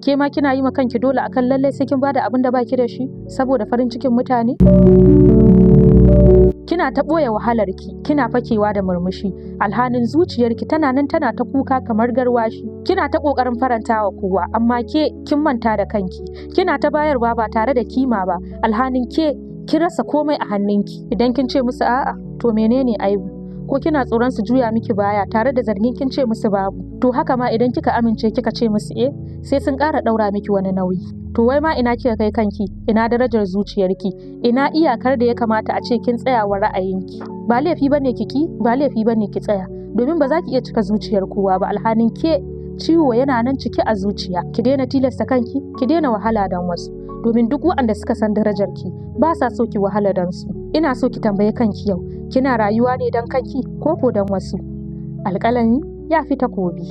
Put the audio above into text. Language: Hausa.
ke ma kina yi ma kanki dole akan lallai sai kin bada abin da baki da shi saboda farin cikin mutane? Kina ta ɓoye wahalarki, kina fakewa da murmushi, alhanin zuciyarki tana nan tana ta kuka kamar garwashi. Kina ta ƙoƙarin farantawa kowa, amma ke kin manta da kanki. Kina ta bayarwa ba tare da kima ba, alhanin ke kin rasa komai a hannunki. Idan kin ce musu a'a, to menene aibu? Ko kina tsoron su juya miki baya tare da zargin kin ce musu babu? To haka ma idan kika amince kika ce musu sai sun ƙara ɗaura miki wani nauyi. To wai ma ina kika kai kanki, ina darajar zuciyarki, ina iyakar da ya kamata a ce kin tsaya wa ra'ayinki. Ba laifi bane ki ba laifi bane ki tsaya, domin ba za ki iya cika zuciyar kowa ba, alhanin ke ciwo yana nan cike a zuciya. Ki daina tilasta kanki, ki daina wahala don wasu, domin duk waɗanda suka san darajarki ba sa so ki wahala don su. Ina so ki tambaye kanki yau, kina rayuwa ne don kanki ko don wasu? Alƙalami ya fi takobi.